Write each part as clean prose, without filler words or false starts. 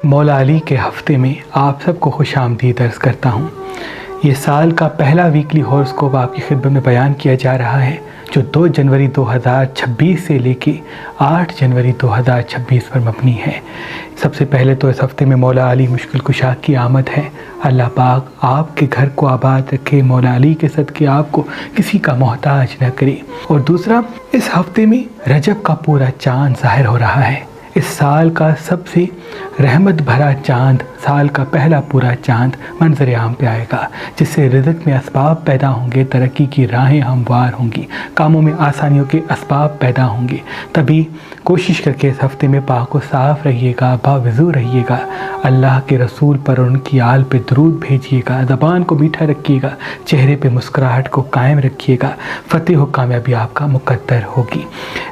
मौला अली के हफ्ते में आप सबको खुशामदीद अर्ज़ करता हूँ। ये साल का पहला वीकली हॉरोस्कोप आपकी खिदमत में बयान किया जा रहा है, जो 2 जनवरी 2026 से लेके 8 जनवरी 2026 पर मबनी है। सबसे पहले तो इस हफ्ते में मौला अली मुश्किल कुशा की आमद है। अल्लाह पाक आपके घर को आबाद रखे, मौला अली के सदके आपको किसी का मोहताज न करे। और दूसरा, इस हफ्ते में रजब का पूरा चाँद ज़ाहिर हो रहा है। इस साल का सबसे रहमत भरा चाँद, साल का पहला पूरा चाँद मंजर आम पे आएगा, जिससे रिज़्क़ में असबाब पैदा होंगे, तरक्की की राहें हमवार होंगी, कामों में आसानियों के असबाब पैदा होंगे। तभी कोशिश करके इस हफ्ते में पाक व साफ़ रहिएगा, बावज़ू रहिएगा, अल्लाह के रसूल पर और उनकी आल पे दरूद भेजिएगा, ज़बान को मीठा रखिएगा, चेहरे पे मुस्कुराहट को कायम रखिएगा। फ़तेह व कामयाबी आपका मुकद्दर होगी।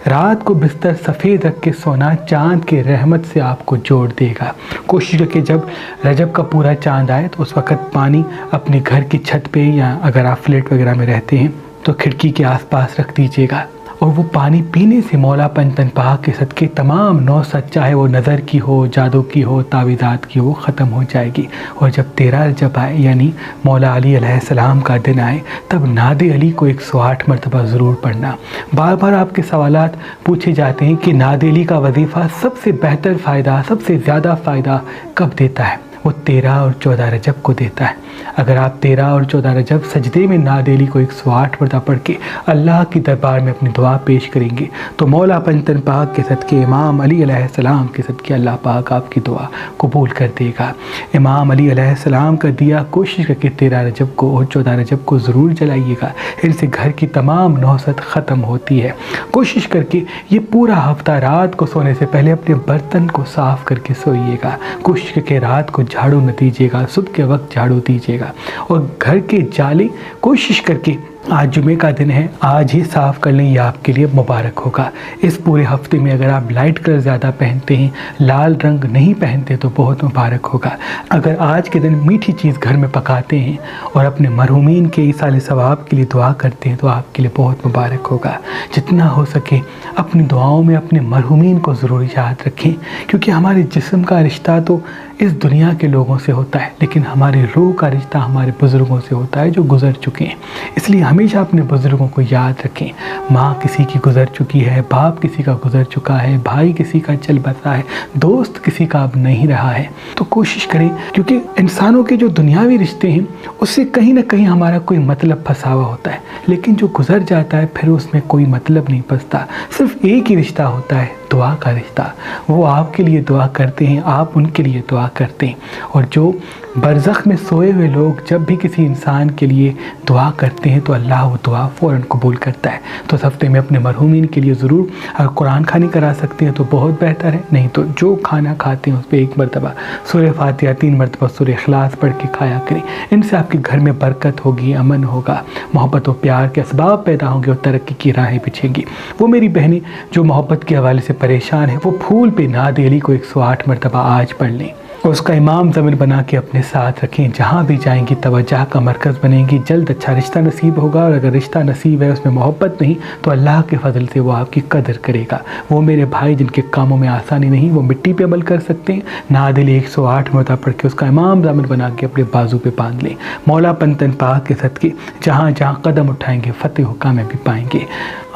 रात को बिस्तर सफ़ेद रख के सोना चाँद के रहमत से आपको जोड़ देगा। कोशिश करके जब रजब का पूरा चाँद आए तो उस वक़्त पानी अपने घर की छत पे, या अगर आप फ्लैट वगैरह में रहते हैं तो खिड़की के आसपास रख दीजिएगा। और वो पानी पीने से मौला पंजतन पाक के सदके तमाम नौसत, चाहे वो नज़र की हो, जादू की हो, तावीज़ात की हो, ख़त्म हो जाएगी। और जब 13 रजब आए, यानी मौला अली अलैहिस्सलाम का दिन आए, तब नादे अली को 108 मरतबा ज़रूर पढ़ना। बार बार आपके सवालात पूछे जाते हैं कि नादे अली का वजीफ़ा सबसे बेहतर फ़ायदा, सबसे ज़्यादा फ़ायदा कब देता है? वो 13 और 14 रजब को देता है। अगर आप 13 और 14 रजब सजदे में नादे अली को 108 मरतबा पढ़ के अल्लाह की दरबार में अपनी दुआ पेश करेंगे तो मौला पंजतन पाक के सदके, इमाम अली अलैहिस्सलाम के सदके अल्लाह पाक आपकी दुआ कबूल कर देगा। इमाम अली अलैहिस्सलाम का दिया कोशिश करके 13 रजब को और 14 रजब को ज़रूर जलाइएगा। इनसे घर की तमाम नौसत ख़त्म होती है। कोशिश करके ये पूरा हफ्ता रात को सोने से पहले अपने बर्तन को साफ़ करके सोइएगा। कोशिश करके रात को झाड़ू न दीजिएगा, सुबह के वक्त झाड़ू दीजिएगा। और घर के जाले कोशिश करके, आज जुमे का दिन है, आज ही साफ़ कर लें, यह आपके लिए मुबारक होगा। इस पूरे हफ्ते में अगर आप लाइट कलर ज़्यादा पहनते हैं, लाल रंग नहीं पहनते तो बहुत मुबारक होगा। अगर आज के दिन मीठी चीज़ घर में पकाते हैं और अपने मरहूमीन के ईसाले सवाब के लिए दुआ करते हैं तो आपके लिए बहुत मुबारक होगा। जितना हो सके अपनी दुआओं में अपने मरहूमीन को ज़रूर याद रखें, क्योंकि हमारे जिस्म का रिश्ता तो इस दुनिया के लोगों से होता है, लेकिन हमारी रूह का रिश्ता हमारे बुज़ुर्गों से होता है जो गुज़र चुके हैं। इसलिए हमेशा अपने बुज़ुर्गों को याद रखें। माँ किसी की गुज़र चुकी है, बाप किसी का गुज़र चुका है, भाई किसी का चल बसा है, दोस्त किसी का अब नहीं रहा है। तो कोशिश करें, क्योंकि इंसानों के जो दुनियावी रिश्ते हैं उससे कहीं ना कहीं हमारा कोई मतलब फंसा हुआ होता है, लेकिन जो गुज़र जाता है फिर उसमें कोई मतलब नहीं फंसता। सिर्फ एक ही रिश्ता होता है, दुआ का रिश्ता। वो आपके लिए दुआ करते हैं, आप उनके लिए दुआ करते हैं। और जो बरज़ख में सोए हुए लोग जब भी किसी इंसान के लिए दुआ करते हैं तो अल्लाह वो दुआ फ़ौरन कबूल करता है। तो इस हफ्ते में अपने मरहूमीन के लिए ज़रूर, अगर कुरान खानी करा सकते हैं तो बहुत बेहतर है, नहीं तो जो खाना खाते हैं उस पर 1 मरतबा सूरह फातिहा, 3 मरतबा सूरह इखलास पढ़ के खाया करें। इनसे आपके घर में बरकत होगी, अमन होगा, मोहब्बत और प्यार के असबाब पैदा होंगे और तरक्की की राहें बिछेंगी। वो मेरी बहनें जो मोहब्बत के हवाले से परेशान है, वो फूल पे नादे अली को 108 मरतबा आज पढ़ लें और उसका इमाम ज़मीन बना के अपने साथ रखें। जहाँ भी जाएंगी तवज्जो का मरकज़ बनेंगी, जल्द अच्छा रिश्ता नसीब होगा। और अगर रिश्ता नसीब है उसमें मोहब्बत नहीं तो अल्लाह के फजल से वो आपकी कदर करेगा। वो मेरे भाई जिनके कामों में आसानी नहीं, वो मिट्टी पे अमल कर सकते हैं। नादे अली 108 मरतबा पढ़ के उसका इमाम ज़मीन बना के अपने बाजू पे बांध लें। मौला पंजतन पाक के सदके जहाँ जहाँ कदम उठाएंगे फ़तेह व कामयाबी पाएंगे।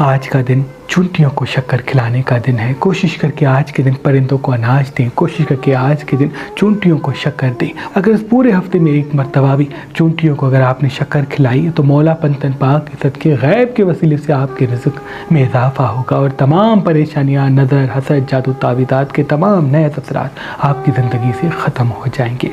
आज का दिन चूंटियों को शक्कर खिलाने का दिन है। कोशिश करके आज के दिन परिंदों को अनाज दें, कोशिश करके आज के दिन चूंटियों को शक्कर दें। अगर इस पूरे हफ्ते में 1 मरतबा भी चूंटियों को अगर आपने शक्कर खिलाई तो मौला पंजतन पाक के सदके गैब के वसीले से आपके रिज़्क़ में इजाफ़ा होगा और तमाम परेशानियाँ, नज़र, हसद, जादू, तावीज़ात के तमाम नए असरात आपकी ज़िंदगी से ख़त्म हो जाएंगे।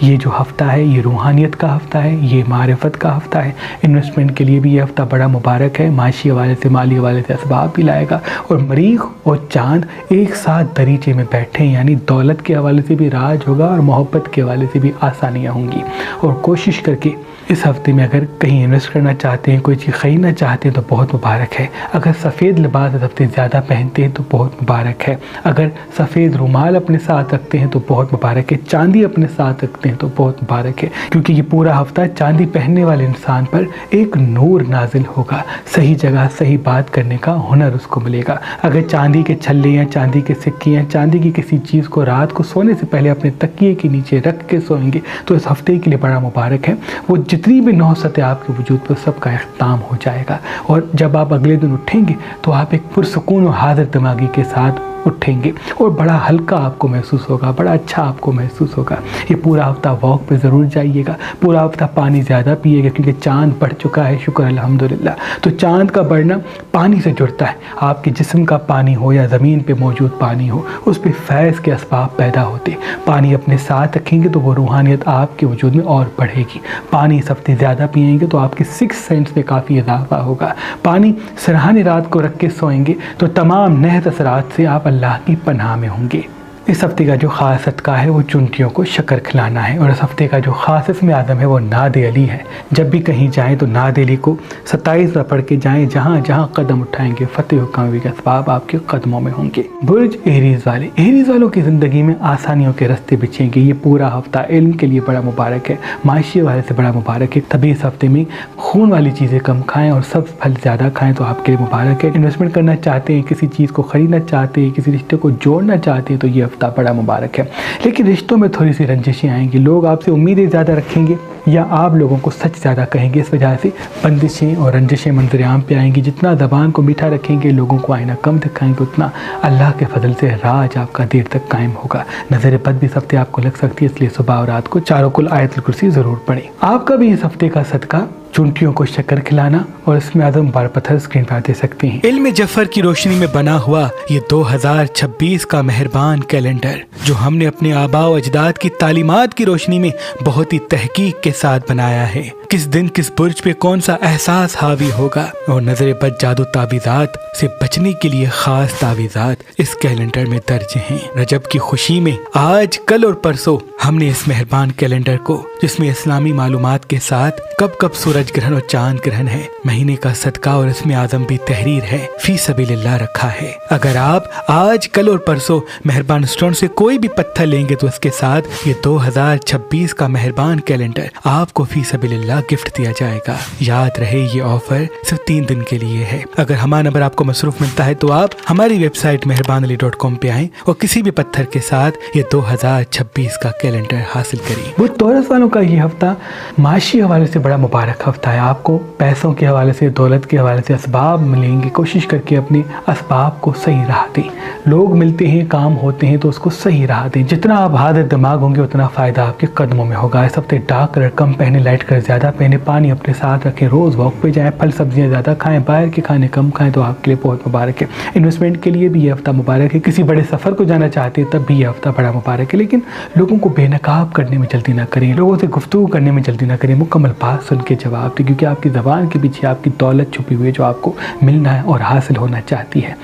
ये जो हफ़्ता है ये रूहानियत का हफ़्ता है, ये मारिफत का हफ़्ता है। इन्वेस्टमेंट के लिए भी ये हफ़्ता बड़ा मुबारक है। माशी हवाले से, माली हवाले से असबाब भी लाएगा। और मरीख और चांद एक साथ दरीचे में बैठे, यानी दौलत के हवाले से भी राज होगा और मोहब्बत के हवाले से भी आसानियाँ होंगी। और कोशिश करके इस हफ्ते में अगर कहीं इन्वेस्ट करना चाहते हैं, कोई चीज़ ख़रीदना चाहते हैं तो बहुत मुबारक है। अगर सफ़ेद लिबास इस हफ्ते ज़्यादा पहनते हैं तो बहुत मुबारक है। अगर सफ़ेद रुमाल अपने साथ रखते हैं तो बहुत मुबारक है। चांदी अपने साथ रखते हैं तो बहुत मुबारक है, क्योंकि ये पूरा हफ्ता चांदी पहनने वाले इंसान पर एक नूर नाजिल होगा। सही जगह, सही बात बात करने का हुनर उसको मिलेगा। अगर चांदी के छल्ले या चांदी के सिक्के या चांदी की किसी चीज़ को रात को सोने से पहले अपने तकिए के नीचे रख के सोएंगे तो इस हफ्ते के लिए बड़ा मुबारक है। वो जितनी भी नौसतें आपके वजूद पर सबका इख्तिताम हो जाएगा और जब आप अगले दिन उठेंगे तो आप एक पुरसुकून और हाजिर दिमागी के साथ उठेंगे और बड़ा हल्का आपको महसूस होगा, बड़ा अच्छा आपको महसूस होगा। ये पूरा हफ्ता वॉक पे ज़रूर जाइएगा, पूरा हफ्ता पानी ज़्यादा पिएगा क्योंकि चांद बढ़ चुका है, शुक्र अल्हम्दुलिल्लाह। तो चांद का बढ़ना पानी से जुड़ता है। आपके जिस्म का पानी हो या ज़मीन पे मौजूद पानी हो, उस पर फैज़ के असबाब पैदा होते। पानी अपने साथ रखेंगे तो वो रूहानियत आपके वजूद में और बढ़ेगी। पानी इस हफ्ते ज़्यादा पिएंगे तो आपके 6 सेंस में काफ़ी इजाफा होगा। पानी सरहाने रात को रख के सोएंगे तो तमाम नहत असरात से आप अल्लाह की पनाह में होंगे। इस हफ्ते का जो ख़ास सदका है वो चुनटियों को शक्कर खिलाना है और इस हफ्ते का जो ख़ास इसम आज़म है वो नाद अली है। जब भी कहीं जाएं तो नाद अली को 27 बार पढ़ के जाएं। जहाँ जहाँ कदम उठाएंगे फतेह व कामयाबी का असबाब आपके कदमों में होंगे। बुर्ज एरीज़ वाले, एरीज़ वालों की ज़िंदगी में आसानियों के रास्ते बिछेंगे। ये पूरा हफ्ता इल्म के लिए बड़ा मुबारक है, माशी वाले से बड़ा मुबारक है। तभी इस हफ्ते में खून वाली चीज़ें कम खाएँ और सब फल ज़्यादा खाएँ तो आपके लिए मुबारक है। इन्वेस्टमेंट करना चाहते हैं, किसी चीज़ को ख़रीदना चाहते हैं, किसी रिश्ते को जोड़ना चाहते हैं तो ये हफ्ता बड़ा मुबारक है। लेकिन रिश्तों में थोड़ी सी रंजिशें आएंगी, लोग आपसे उम्मीदें ज़्यादा रखेंगे या आप लोगों को सच ज़्यादा कहेंगे। इस वजह से बंदिशें और रंजिशें मंजर आम पे आएंगी। जितना ज़बान को मीठा रखेंगे, लोगों को आईना कम दिखाएंगे, उतना अल्लाह के फजल से राज आपका देर तक कायम होगा। नज़र बद भी इस हफ्ते आपको लग सकती है, इसलिए सुबह और रात को चारों कुल आयतुल कुर्सी ज़रूर पढ़ें। आपका भी इस हफ्ते का सदका चुनटियों को शक्कर खिलाना और इसमें आज़म बार पत्थर स्क्रीन पर दे सकते हैं। इल्म जफर की रोशनी में बना हुआ ये 2026 का मेहरबान कैलेंडर जो हमने अपने आबा व अजदाद की तालीमात की रोशनी में बहुत ही तहकीक के साथ बनाया है। किस दिन किस बुर्ज पे कौन सा एहसास हावी होगा और नजर बद जादू तावीज़ात से बचने के लिए खास तावीज़ात इस कैलेंडर में दर्ज हैं। रजब की खुशी में आज कल और परसों हमने इस मेहरबान कैलेंडर को, जिसमें इस्लामी मालूमात के साथ कब कब सूरज ग्रहण और चांद ग्रहण है, महीने का सदका और इसमें आज़म भी तहरीर है, फी सबीलिल्लाह रखा है। अगर आप आज कल और परसों मेहरबान स्टोन से कोई भी पत्थर लेंगे तो इसके साथ ये 2026 का मेहरबान कैलेंडर आपको फी सबीलिल्लाह गिफ्ट दिया जाएगा। याद रहे ये ऑफर सिर्फ 3 दिन के लिए है। अगर हमारा नंबर आपको मसरूफ मिलता है तो आप हमारी वेबसाइट मेहरबानअली.com पे आएं और किसी भी पत्थर के साथ ये 2026 का कैलेंडर हासिल करें। वो तौरस वालों का ये हफ्ता माशी हवाले से बड़ा मुबारक हफ्ता है। आपको पैसों के हवाले से, दौलत के हवाले से असबाब मिलेंगे। कोशिश करके अपने असबाब को सही राह दें। लोग मिलते हैं, काम होते हैं तो उसको सही राह दें। जितना आप हाजिर दिमाग होंगे उतना फ़ायदा आपके कदमों में होगा। इस हफ्ते डार्क कलर कम पहने, लाइट कलर ज़्यादा पहने, पानी अपने साथ रखें, रोज़ वॉक पे जाएं, फल सब्जियां ज़्यादा खाएं, बाहर के खाने कम खाएं तो आपके लिए बहुत मुबारक है। इन्वेस्टमेंट के लिए भी ये हफ्ता मुबारक है। किसी बड़े सफ़र को जाना चाहते हैं तब भी ये हफ्ता बड़ा मुबारक है। लेकिन लोगों को बेनकाब करने में जल्दी ना करें, लोगों से गुफ्तगू करने में जल्दी ना करें। मुकम्मल बात सुन के जवाब दें, क्योंकि आपकी ज़बान के पीछे आपकी दौलत छुपी हुई है जो आपको मिलना है और हासिल होना चाहती है।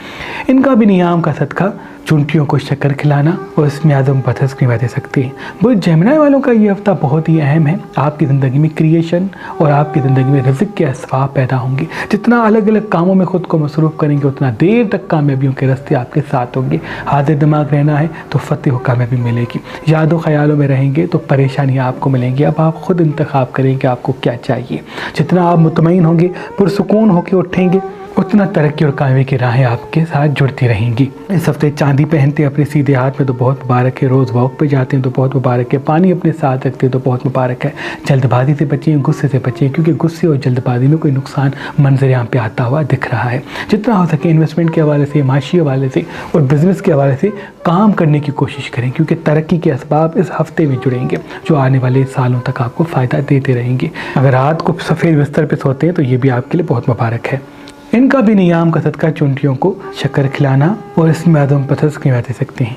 इनका भी नियाम का सदका चुनटियों को शक्कर खिलाना और इसमें आज़म पत्थर स्क्रीन दे सकते हैं। बुर्ज जेमिनी वालों का ये हफ्ता बहुत ही अहम है। आपकी ज़िंदगी में क्रिएशन और आपकी ज़िंदगी में रिज़्क़ के असबाब पैदा होंगे। जितना अलग अलग कामों में ख़ुद को मसरूफ़ करेंगे उतना देर तक कामयाबियों के रास्ते आपके साथ होंगे। हाजिर दिमाग रहना है तो फतेह और कामयाबी मिलेगी। यादों ख्यालों में रहेंगे तो परेशानियाँ आपको मिलेंगी। अब आप ख़ुद इंतखाब करें कि आपको क्या चाहिए। जितना आप मुतमईन होंगे, पुरसुकून होकर उठेंगे, उतना तरक्की और कामयाबी की राहें आपके साथ जुड़ती रहेंगी। इस हफ्ते चांदी पहनते हैं अपने सीधे हाथ में तो बहुत मुबारक है। रोज़ वॉक पे जाते हैं तो बहुत मुबारक है। पानी अपने साथ रखते हैं तो बहुत मुबारक है। जल्दबाजी से बचें, गुस्से से बचें, क्योंकि गुस्से और जल्दबाजी में कोई नुकसान मंजर आम पे आता हुआ दिख रहा है। जितना हो सके इन्वेस्टमेंट के हवाले से, माशी हवाले से और बिज़नेस के हवाले से काम करने की कोशिश करें, क्योंकि तरक्की के असबाब इस हफ्ते में जुड़ेंगे जो आने वाले सालों तक आपको फ़ायदा देते रहेंगे। अगर रात को सफ़ेद बिस्तर पर सोते हैं तो ये भी आपके लिए बहुत मुबारक है। इनका भी नियाम का सदका चुनटियों को शक्कर खिलाना और इसमें आज़म पत्थर स्क्रीन दे सकते हैं।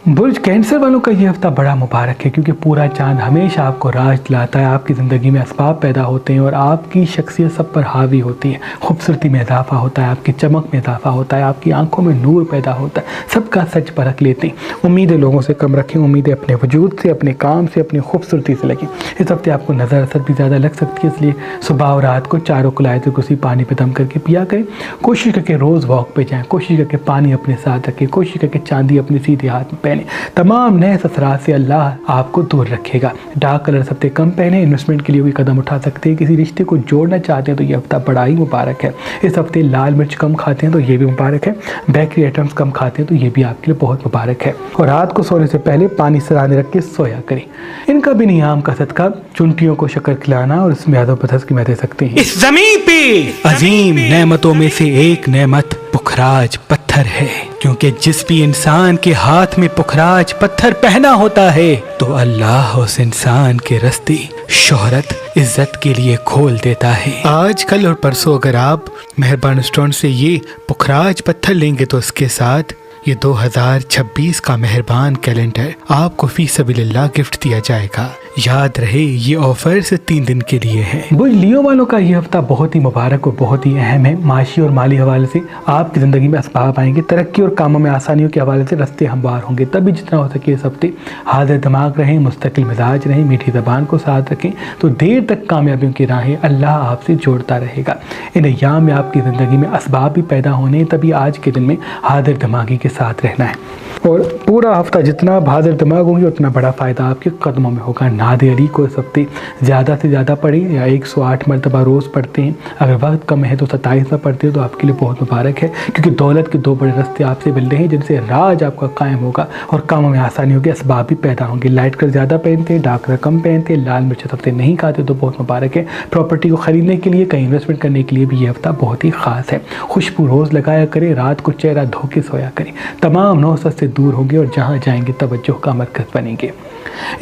बुर्ज कैंसर वालों का ये हफ्ता बड़ा मुबारक है, क्योंकि पूरा चांद हमेशा आपको राज दिलाता है। आपकी ज़िंदगी में असबाब पैदा होते हैं और आपकी शख्सियत सब पर हावी होती है। खूबसूरती में इजाफा होता है, आपकी चमक में इजाफा होता है, आपकी आंखों में नूर पैदा होता है। सबका सच परख लेते हैं। उम्मीदें लोगों से कम रखें, उम्मीदें अपने वजूद से, अपने काम से, अपनी खूबसूरती से लगें। इस हफ्ते आपको नज़र असर भी ज़्यादा लग सकती है, इसलिए सुबह और रात को चारों कुलायत कुर्सी पानी पे दम करके पिया करें। कोशिश करके रोज़ वॉक पे जाएँ, कोशिश करके पानी अपने साथ रखें, कोशिश करके चांदी अपने सीधे हाथ में पहने। तमाम नए असरात से अल्लाह आपको दूर रखेगा। डार्क कलर हफ्ते कम पहने। इन्वेस्टमेंट के लिए कोई कदम उठा सकते हैं। किसी रिश्ते को जोड़ना चाहते हैं तो ये हफ्ता बड़ा ही मुबारक है। इस हफ्ते लाल मिर्च कम खाते हैं तो ये भी मुबारक है। बेकरी आइटम्स कम खाते हैं तो ये भी आपके लिए बहुत मुबारक है। और रात को सोने से पहले पानी सराहने रख के सोया करें। इनका भी नियाम का सदका चुंटियों को शक्कर खिलाना और इसमें आदम पथस की मैं दे सकते हैं। इस जमीन पे अजीम नेमतों में से एक नेमत पुखराज पत्थर है, क्योंकि जिस भी इंसान के हाथ में पुखराज पत्थर पहना होता है तो अल्लाह उस इंसान के रास्ते शोहरत इज्जत के लिए खोल देता है। आज कल और परसों अगर आप मेहरबान स्टोन से ये पुखराज पत्थर लेंगे तो उसके साथ ये 2026 का मेहरबान कैलेंडर आपको फी सबीलिल्लाह गिफ्ट दिया जाएगा। याद रहे ये ऑफर सिर्फ 3 दिन के लिए है। बुझ लियो वालों का ये हफ्ता बहुत ही मुबारक और बहुत ही अहम है। माशी और माली हवाले से आपकी ज़िंदगी में असबाब आएंगे। तरक्की और कामों में आसानियों के हवाले से रास्ते हमवार होंगे। तभी जितना हो सके इस हफ्ते हाजिर दिमाग रहें, मुस्तकिल मिजाज रहें, मीठी ज़बान को साथ रखें तो देर तक कामयाबियों की राहें अल्लाह आपसे जोड़ता रहेगा। इन अय्याम में आपकी ज़िंदगी में असबाब भी पैदा होने, तभी आज के दिन में हाजिर दिमागी के साथ रहना है। और पूरा हफ्ता जितना हाजिर दिमाग होंगे उतना बड़ा फ़ायदा आपके कदमों में होगा। नादे अली को इस हफ्ते ज़्यादा से ज़्यादा पढ़ें या 108 मरतबा रोज़ पढ़ते हैं। अगर वक्त कम है तो 27 में पढ़ते हैं तो आपके लिए बहुत मुबारक है, क्योंकि दौलत के 2 बड़े रास्ते आपसे मिल रहे हैं जिनसे राज आपका कायम होगा और कामों में आसानी होगी, असबाब भी पैदा होंगे। लाइट कलर ज़्यादा पहनते हैं, डार्क कलर कम पहनते हैं, लाल मिर्च हफ्ते नहीं खाते तो बहुत मुबारक है। प्रॉपर्टी को ख़रीदने के लिए, कहीं इन्वेस्टमेंट करने के लिए भी ये हफ्ता बहुत ही ख़ास है। खुशबू रोज़ लगाया करें, रात को चेहरा धो के सोया करें। तमाम नौसत से दूर होंगे और जहाँ जाएंगे तवज्जो का मरकज़ बनेंगे।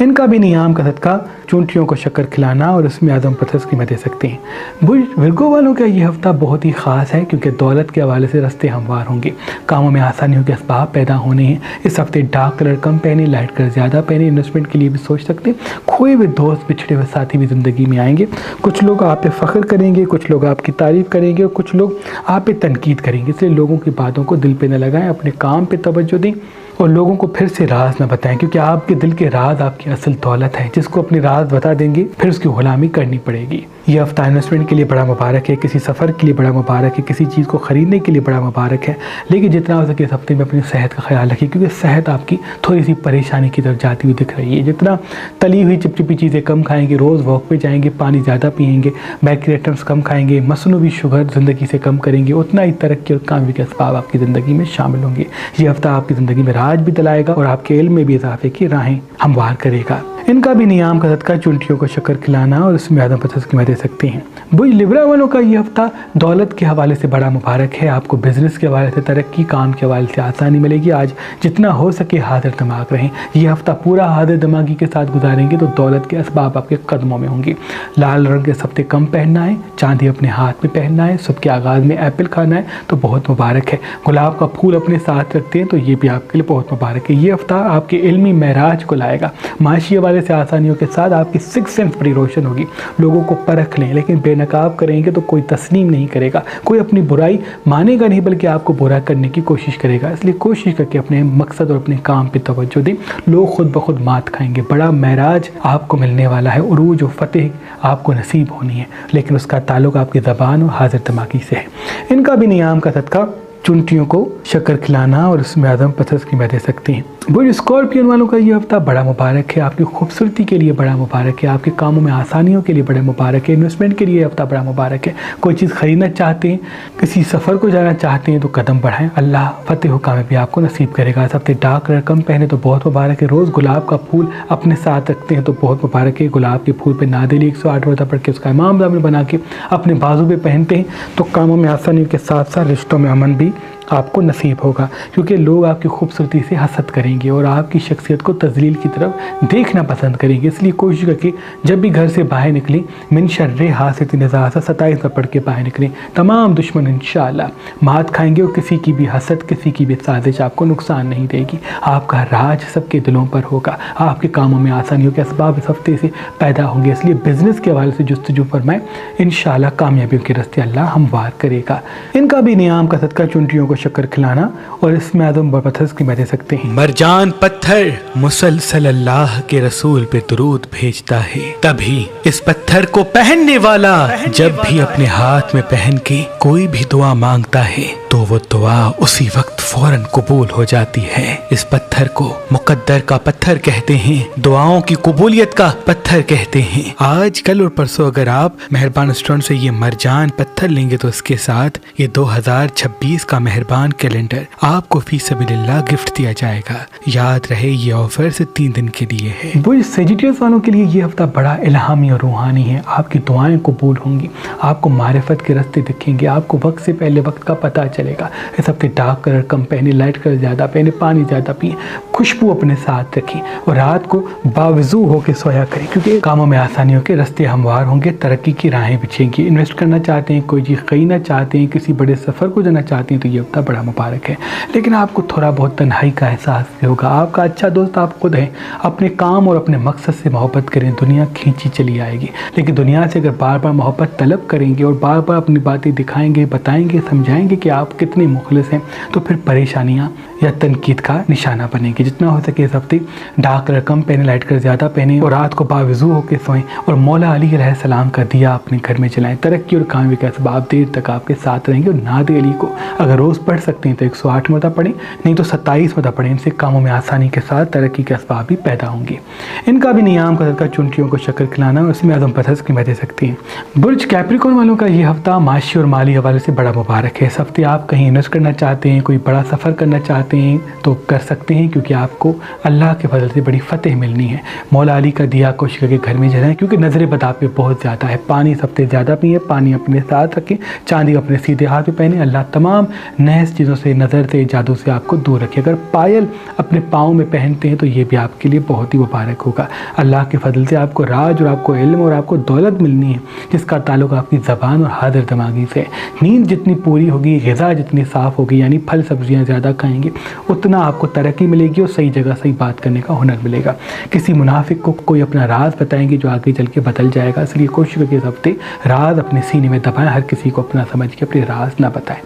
इनका भी नियाम का सदका चूंटियों को शक्कर खिलाना और इसमें आदम पथस की मैं दे सकते हैं। बुझ विर्गो वालों का ये हफ्ता बहुत ही ख़ास है, क्योंकि दौलत के हवाले से रास्ते हमवार होंगे, कामों में आसानियों के असबाब पैदा होने हैं। इस हफ्ते डार्क कलर कम पहने, लाइट कलर ज़्यादा पहने। इन्वेस्टमेंट के लिए भी सोच सकते हैं। खोए हुए दोस्त, बिछड़े हुए साथी भी ज़िंदगी में आएंगे। कुछ लोग आप पे फ़ख्र करेंगे, कुछ लोग आपकी तारीफ़ करेंगे और कुछ लोग आप पे तनकीद करेंगे। इसलिए लोगों की बातों को दिल पे न लगाएं, अपने काम पे तवज्जो दें और लोगों को फिर से राज न बताएं, क्योंकि आपके दिल के राज आपकी असल दौलत है। जिसको अपनी राज बता देंगे फिर उसकी गुलामी करनी पड़ेगी। ये हफ्ता इन्वेस्टमेंट के लिए बड़ा मुबारक है, किसी सफ़र के लिए बड़ा मुबारक है, किसी चीज़ को ख़रीदने के लिए बड़ा मुबारक है। लेकिन जितना हो सके इस हफ्ते में अपनी सेहत का ख्याल रखिए, क्योंकि सेहत आपकी थोड़ी सी परेशानी की तरफ जाती हुई दिख रही है। जितना तली हुई चिपचिपी चीज़ें कम खाएंगे, रोज़ वॉक पे जाएंगे, पानी ज़्यादा पिएंगे, बेकरी आइटम्स कम खाएंगे, मसनूवी शुगर ज़िंदगी से कम करेंगे, उतना ही तरक्की और कामयाबी के असबाब आपकी ज़िंदगी में शामिल होंगे। ये हफ्ता आपकी ज़िंदगी में राज भी दिलाएगा और आपके इल्म में भी इजाफे की राहें हमवार करेगा। इनका भी नियाम का सदका चुंटियों को शक्कर खिलाना और इसमें आदम पथस की मैं दे सकते हैं। बुझ लिब्रा वालों का ये हफ्ता दौलत के हवाले से बड़ा मुबारक है। आपको बिजनेस के हवाले से तरक्की, काम के हवाले से आसानी मिलेगी। आज जितना हो सके हाजिर दिमाग रहें। ये हफ्ता पूरा हाजिर दिमागी के साथ गुजारेंगे तो दौलत के असबाब आपके कदमों में होंगे। लाल रंग के सफ्ते कम पहनना है, चांदी अपने हाथ में पहनना है, सुबह के आगाज़ में एप्पल खाना है तो बहुत मुबारक है। गुलाब का फूल अपने साथ रखते हैं तो ये भी आपके लिए बहुत मुबारक है। ये हफ्ता आपके इल्मी महराज को लाएगा। माशी हवाले से आसानियों के साथ आपकी सिक्स सेंस बड़ी रोशन होगी। लोगों को परख लें, लेकिन बेनकाब करेंगे तो कोई तस्लीम नहीं करेगा, कोई अपनी बुराई मानेगा नहीं, बल्कि आपको बुरा करने की कोशिश करेगा। इसलिए कोशिश करके अपने मकसद और अपने काम पे तवज्जो दें। लोग खुद ब खुद मात खाएंगे। बड़ा महराज आपको मिलने वाला है, उरूज और फतेह आपको नसीब होनी है, लेकिन उसका ताल्लुक आपकी ज़बान और हाजिर दिमागी से है। इनका भी नियाम का सदका चुंटियों को शक्कर खिलाना और उसमें आदम पथस की मैं दे सकती हैं। बुझ स्कॉर्पियन वालों का ये हफ्ता बड़ा मुबारक है। आपकी खूबसूरती के लिए बड़ा मुबारक है, आपके कामों में आसानियों के लिए बड़ा मुबारक है, इन्वेस्टमेंट के लिए हफ्ता बड़ा मुबारक है। कोई चीज़ खरीदना चाहते हैं, किसी सफ़र को जाना चाहते हैं तो कदम बढ़ाएं, अल्लाह फतेह कामयाबी आपको नसीब करेगा। इस हफ्ते डार्क कलर कम पहने तो बहुत मुबारक है। रोज़ गुलाब का फूल अपने साथ रखते हैं तो बहुत मुबारक है। गुलाब के फूल पर नादिली 108 मरतबा पढ़ के उसका इमाम जामिल बना के अपने बाजू पे पहनते हैं तो कामों में आसानियों के साथ साथ रिश्तों में अमन भी आपको नसीब होगा, क्योंकि लोग आपकी खूबसूरती से हसद करेंगे और आपकी शख्सियत को तजलील की तरफ देखना पसंद करेंगे। इसलिए कोशिश करके जब भी घर से बाहर निकलें, मिन शर्रे हासिद नज़ासा 27 में पढ़ के बाहर निकलें। तमाम दुश्मन इंशाअल्लाह मात खाएंगे और किसी की भी हसद, किसी की भी साजिश आपको नुकसान नहीं देगी। आपका राज सबके दिलों पर होगा। आपके कामों में आसानियों के असबाब इस हफ्ते से पैदा होंगे। इसलिए बिजनेस के हवाले से जुस्तजू फरमाएं, इंशाअल्लाह कामयाबियों के रास्ते अल्लाह हमवार करेगा। इनका भी नियाम का सदका चुंटियों को शक्कर खिलाना और इसमें आदम पत्थर की दे सकते हैं। मरजान पत्थर मुसलसल अल्लाह के रसूल पे दुरूद भेजता है, तभी इस पत्थर को पहनने वाला जब भी अपने हाथ में पहन के कोई भी दुआ मांगता है तो वो दुआ उसी वक्त फौरन कबूल हो जाती है। इस पत्थर को मुकद्दर का पत्थर कहते हैं, दुआओं की कबूलियत का पत्थर कहते हैं। आज कल और परसों अगर आप मेहरबान रेस्टोरेंट से ये मरजान पत्थर लेंगे तो इसके साथ ये 2026 का मेहरबान कैलेंडर आपको फी सबीलिल्लाह गिफ्ट दिया जाएगा। याद रहे ये ऑफर सिर्फ 3 दिन के लिए है। वो सेजिटेरियस वालों के लिए ये हफ्ता बड़ा इल्हामी और रूहानी है। आपकी दुआएं कबूल होंगी, आपको मारिफत के रास्ते दिखेंगे, आपको वक्त से पहले वक्त का पता चलेगा। इस हफ्ते डार्क कलर कम पहने, लाइट कलर ज़्यादा पहने, पानी ज़्यादा पिए, खुशबू अपने साथ रखें और रात को बावजू होकर सोया करें, क्योंकि कामों में आसानियों के रास्ते हमवार होंगे, तरक्की की राहें बिछेंगी। इन्वेस्ट करना चाहते हैं, कोई चीज़ खरीदना चाहते हैं, किसी बड़े सफ़र को जाना चाहते हैं तो ये हफ्ता बड़ा मुबारक है। लेकिन आपको थोड़ा बहुत तन्हाई का एहसास भी होगा। आपका अच्छा दोस्त आप खुद हैं। अपने काम और अपने मकसद से मोहब्बत करें, दुनिया खींची चली आएगी। लेकिन दुनिया से अगर बार बार मोहब्बत तलब करेंगे और बार बार अपनी बातें दिखाएंगे, बताएंगे, समझाएंगे कि आप कितने मुखलिस हैं, तो फिर परेशानियाँ या तनकीद का निशाना बनेगी। जितना हो सके इस हफ्ते डार्क कलर कम पहने, लाइट कलर ज़्यादा पहने और रात को बावजू होकर सोएं और मौला अली अलैहिस्सलाम का दिया अपने घर में जलाएं। तरक्की और कामयाबी का असबाब देर तक आपके साथ रहेंगे। और नाद अली को अगर रोज़ पढ़ सकते हैं तो 108 मरतबा पढ़ें, नहीं तो 27 मरतबा पढ़ें। इनसे कामों में आसानी के साथ तरक्की के असबाब भी पैदा होंगे। इनका भी नियाम का सदका चुनटियों को शक्कर खिलाना और उसमें आदम पत्थर की दे सकती हैं। बुर्ज कैप्रिकॉर्न वालों का ये हफ्ता माशी और माली हवाले से बड़ा मुबारक है। इस हफ्ते आप कहीं इन्वेस्ट करना चाहते हैं, कोई बड़ा सफ़र करना चाहते हैं तो कर सकते हैं, क्योंकि आपको अल्लाह के फजल से बड़ी फतेह मिलनी है। मौला अली का दिया कोशिश करके घर में जलाएं, क्योंकि नजर बदा पे बहुत ज़्यादा है। पानी इस हफ्ते ज़्यादा पिए, पानी अपने साथ रखें, चांदी अपने सीधे हाथ में पहने। अल्लाह तमाम नहस चीज़ों से, नज़र से, जादू से आपको दूर रखे। अगर पायल अपने पाँव में पहनते हैं तो ये भी आपके लिए बहुत ही मुबारक होगा। अल्लाह के फजल से आपको राज और आपको इल्म और आपको दौलत मिलनी है, जिसका ताल्लुक आपकी ज़बान और हाजिर दिमागी से। नींद जितनी पूरी होगी, ग़िज़ा जितनी साफ़ होगी, यानी फल सब्जियाँ ज़्यादा खाएंगे, उतना आपको तरक्की मिलेगी और सही जगह सही बात करने का हुनर मिलेगा। किसी मुनाफिक को कोई अपना राज बताएंगे जो आगे चल के बदल जाएगा, इसलिए कोशिश करके इस हफ्ते राज अपने सीने में दबाएं, हर किसी को अपना समझ के अपने राज ना बताएं।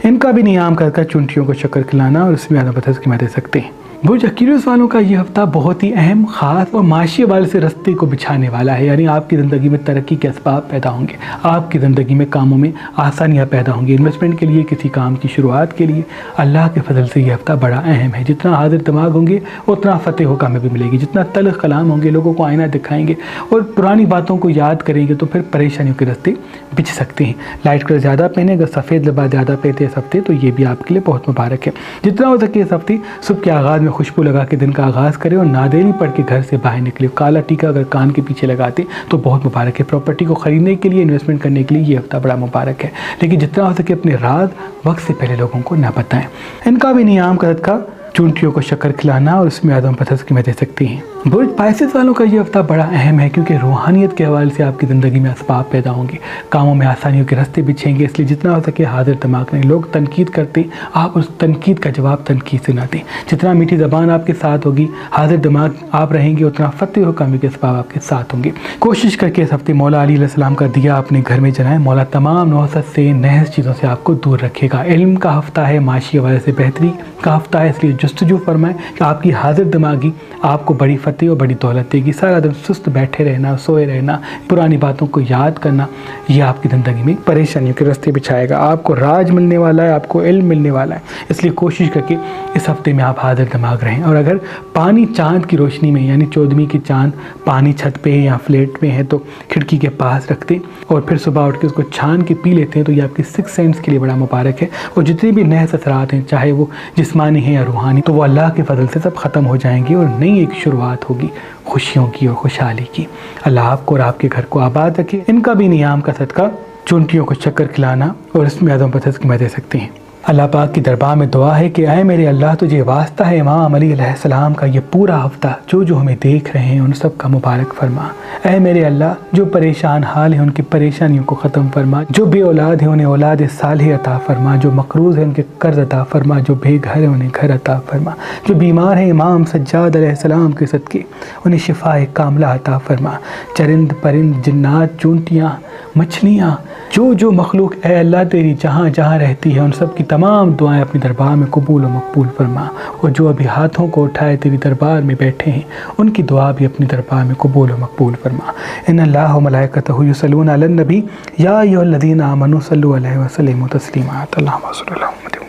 इनका भी नियाम कर चुनटियों को शक्कर खिलाना और उसमें आदम पत्थर की दे सकते हैं। बुर्ज अक्वेरियस वालों का ये हफ्ता बहुत ही अहम, ख़ास और माशी वाले से रास्ते को बिछाने वाला है। यानी आपकी ज़िंदगी में तरक्की के असबाब पैदा होंगे, आपकी ज़िंदगी में कामों में आसानियाँ पैदा होंगी। इन्वेस्टमेंट के लिए, किसी काम की शुरुआत के लिए अल्लाह के फजल से ये हफ्ता बड़ा अहम है। जितना हाजिर दिमाग होंगे उतना फ़तेह व कामयाबी मिलेगी। जितना तल्ख़ कलाम होंगे, लोगों को आईना दिखाएंगे और पुरानी बातों को याद करेंगे तो फिर परेशानियों के रास्ते बिछ सकते हैं। लाइट कलर ज़्यादा पहने, अगर सफ़ेद लिबास ज़्यादा पहनते इस हफ्ते तो ये भी आपके लिए बहुत मुबारक है। जितना हो सके इस हफ्ते सुबह के आगाज़ में खुशबू लगा के दिन का आगाज़ करें और नादेली पढ़ के घर से बाहर निकले। काला टीका अगर कान के पीछे लगाते तो बहुत मुबारक है। प्रॉपर्टी को ख़रीदने के लिए, इन्वेस्टमेंट करने के लिए ये हफ्ता बड़ा मुबारक है। लेकिन जितना हो सके अपने राज वक्त से पहले लोगों को ना बताएं। इनका भी नियाम करत का चुनटियों को शक्कर खिलाना और उसमें आदम पत्थर की दे सकती हैं। बुर्ज पाइसेस वालों का ये हफ्ता बड़ा अहम है, क्योंकि रूहानियत के हवाले से आपकी ज़िंदगी में असबाब पैदा होंगे, कामों में आसानियों के रास्ते बिछेंगे। इसलिए जितना हो सके हाजिर दिमाग रहें। लोग तनकीद करते, आप उस तनकीद का जवाब तनकीद से ना दें। जितना मीठी ज़बान आपके साथ होगी, हाजिर दिमाग आप रहेंगे, उतना फतेह व कामयाबी के असबाब आपके साथ होंगे। कोशिश करके इस हफ्ते मौला अली अलैहिस्सलाम का दिया अपने घर में जलाएं। मौला तमाम नौसत से, नहस चीज़ों से आपको दूर रखेगा। इल्म का हफ्ता है, माशी हवाले से बेहतरी का हफ्ता है, इसलिए जुस्तजू फरमाएं कि आपकी हाजिर दिमागी आपको बड़ी फतेह और बड़ी दौलत देगी। सारा दिन सुस्त बैठे रहना, सोए रहना, पुरानी बातों को याद करना, यह आपकी ज़िंदगी में परेशानियों के रास्ते बिछाएगा। आपको राज मिलने वाला है, आपको इल्म मिलने वाला है, इसलिए कोशिश करके इस हफ्ते में आप हाजिर दिमाग रहें। और अगर पानी चाँद की रोशनी में, यानी 14वीं की चाँद पानी छत पे या फ्लैट में है तो खिड़की के पास रख दें और फिर सुबह उठ के उसको छान के पी लेते हैं तो ये आपकी 6 सेंस के लिए बड़ा मुबारक है। और जितने भी नए असरात हैं, चाहे वो जिस्मानी हैं या रूहानी, तो वो अल्लाह के फजल से सब ख़त्म हो जाएंगे और नई एक शुरुआत होगी खुशियों की और खुशहाली की। अल्लाह आपको और आपके घर को आबाद रखे। इनका भी नियाम का सदका चुनटियों को शक्कर खिलाना और इसमें आदम पत्थर की दे सकते हैं। अल्लाह पाक की दरबार में दुआ है कि ऐ मेरे अल्लाह, तुझे वास्ता है इमाम अली अलैहिस्सलाम का ये पूरा हफ्ता जो हमें देख रहे हैं उन सब का मुबारक फरमा। ऐ मेरे अल्लाह, जो परेशान हाल है उनकी परेशानियों को ख़त्म फरमा, जो बे औलाद है उन्हें औलाद सालिह अता फरमा, जो मकरूज़ है उनके कर्ज अता फरमा, जो बेघर है उन्हें घर अता फरमा, जो बीमार है इमाम सज्जाद अलैहिस्सलाम के सदके उन्हें शिफाए कामला अता फरमा। चरिंद परिंद, जिन्नात, चूंटियाँ, मछलियाँ, जो जो मखलूक ए अल्लाह तेरी जहाँ जहाँ रहती है उन सब की तमाम दुआएं अपने दरबार में कबूल व मकबूल फरमा, और जो अभी हाथों को उठाए तेरी दरबार में बैठे हैं उनकी दुआ भी अपने दरबार में कबूल व मकबूल फरमा। इन्नल्लाह व मलाइकतहु युसल्लूना अलन नबी या अय्युहल्लज़ीना आमनू सल्लु अलैहि व सल्लिमू तस्लीमा। अल्लाहुम्मा सल्लि अला मुहम्मद।